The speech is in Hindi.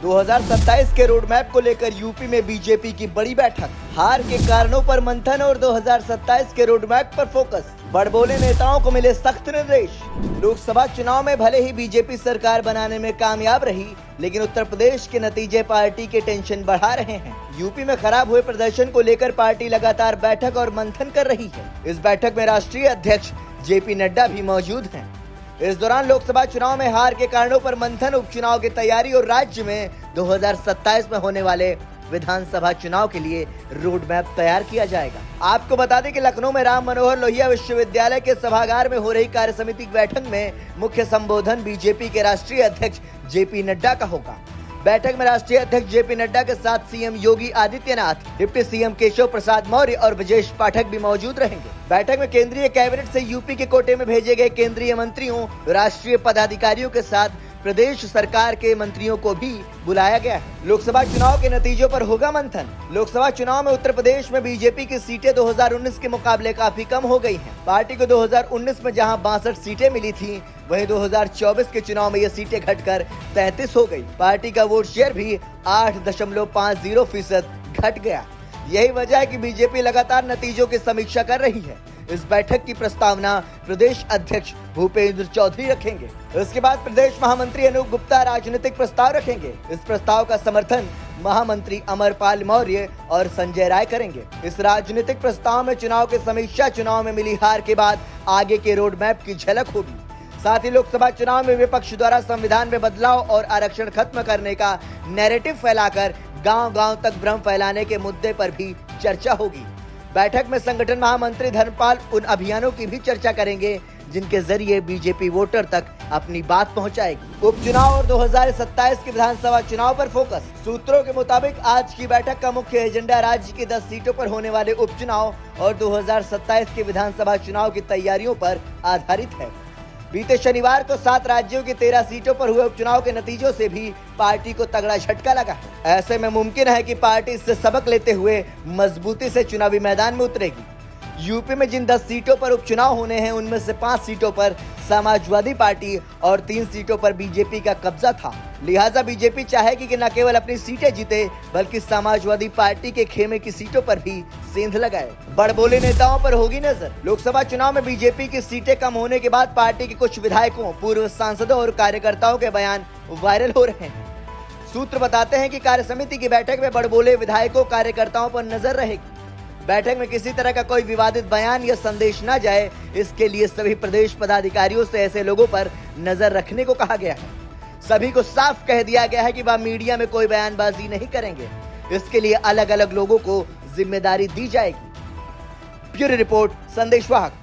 2027 के रोड मैप को लेकर यूपी में बीजेपी की बड़ी बैठक। हार के कारणों पर मंथन और 2027 के रोड मैप पर फोकस। बड़बोले नेताओं को मिले सख्त निर्देश। लोकसभा चुनाव में भले ही बीजेपी सरकार बनाने में कामयाब रही, लेकिन उत्तर प्रदेश के नतीजे पार्टी के टेंशन बढ़ा रहे हैं। यूपी में खराब हुए प्रदर्शन को लेकर पार्टी लगातार बैठक और मंथन कर रही है। इस बैठक में राष्ट्रीय अध्यक्ष जेपी नड्डा भी मौजूद हैं। इस दौरान लोकसभा चुनाव में हार के कारणों पर मंथन, उपचुनाव की तैयारी और राज्य में 2027 में होने वाले विधानसभा चुनाव के लिए रोड मैप तैयार किया जाएगा। आपको बता दें कि लखनऊ में राम मनोहर लोहिया विश्वविद्यालय के सभागार में हो रही कार्यसमिति की बैठक में मुख्य संबोधन बीजेपी के राष्ट्रीय अध्यक्ष जेपी नड्डा का होगा। बैठक में राष्ट्रीय अध्यक्ष जेपी नड्डा के साथ CM Yogi Adityanath, deputy CM Keshav Prasad Maurya और ब्रजेश पाठक भी मौजूद रहेंगे। बैठक में केंद्रीय कैबिनेट से यूपी के कोटे में भेजे गए केंद्रीय मंत्रियों, राष्ट्रीय पदाधिकारियों के साथ प्रदेश सरकार के मंत्रियों को भी बुलाया गया है। लोकसभा चुनाव के नतीजों पर होगा मंथन। लोकसभा चुनाव में उत्तर प्रदेश में बीजेपी की सीटें 2019 के मुकाबले काफी कम हो गई हैं। पार्टी को 2019 में जहां 62 सीटें मिली थी, वहीं 2024 के चुनाव में ये सीटें घटकर 33 हो गई। पार्टी का वोट शेयर भी 8.50% घट गया। यही वजह है कि बीजेपी लगातार नतीजों की समीक्षा कर रही है। इस बैठक की प्रस्तावना प्रदेश अध्यक्ष भूपेंद्र चौधरी रखेंगे। इसके बाद प्रदेश महामंत्री अनूप गुप्ता राजनीतिक प्रस्ताव रखेंगे। इस प्रस्ताव का समर्थन महामंत्री अमरपाल मौर्य और संजय राय करेंगे। इस राजनीतिक प्रस्ताव में चुनाव की समीक्षा, चुनाव में मिली हार के बाद आगे के रोड मैप की झलक होगी। साथ ही लोकसभा चुनाव में विपक्ष द्वारा संविधान में बदलाव और आरक्षण खत्म करने का नैरेटिव फैलाकर गांव-गांव तक भ्रम फैलाने के मुद्दे पर भी चर्चा होगी। बैठक में संगठन महामंत्री धर्मपाल उन अभियानों की भी चर्चा करेंगे जिनके जरिए बीजेपी वोटर तक अपनी बात पहुंचाएगी। उपचुनाव और 2027 के विधानसभा चुनाव पर फोकस। सूत्रों के मुताबिक आज की बैठक का मुख्य एजेंडा राज्य की 10 सीटों पर होने वाले उपचुनाव और 2027 के विधानसभा चुनाव की तैयारियों पर आधारित है। बीते शनिवार को 7 राज्यों की 13 सीटों पर हुए उपचुनाव के नतीजों से भी पार्टी को तगड़ा झटका लगा है। ऐसे में मुमकिन है कि पार्टी इससे सबक लेते हुए मजबूती से चुनावी मैदान में उतरेगी। यूपी में जिन 10 सीटों पर उपचुनाव होने हैं, उनमें से 5 सीटों पर समाजवादी पार्टी और 3 सीटों पर बीजेपी का कब्जा था। लिहाजा बीजेपी चाहेगी कि न केवल अपनी सीटें जीते, बल्कि समाजवादी पार्टी के खेमे की सीटों पर भी सेंध लगाए। बड़बोले नेताओं पर होगी नजर। लोकसभा चुनाव में बीजेपी की सीटें कम होने के बाद पार्टी के कुछ विधायकों, पूर्व सांसदों और कार्यकर्ताओं के बयान वायरल हो रहे हैं। सूत्र बताते हैं कि कार्यसमिति की बैठक में बड़बोले विधायकों, कार्यकर्ताओं पर नजर रहेगी। बैठक में किसी तरह का कोई विवादित बयान या संदेश न जाए, इसके लिए सभी प्रदेश पदाधिकारियों से ऐसे लोगों पर नजर रखने को कहा गया है। सभी को साफ कह दिया गया है कि वह मीडिया में कोई बयानबाजी नहीं करेंगे। इसके लिए अलग अलग लोगों को जिम्मेदारी दी जाएगी। ब्यूरो रिपोर्ट, संदेश वाहक।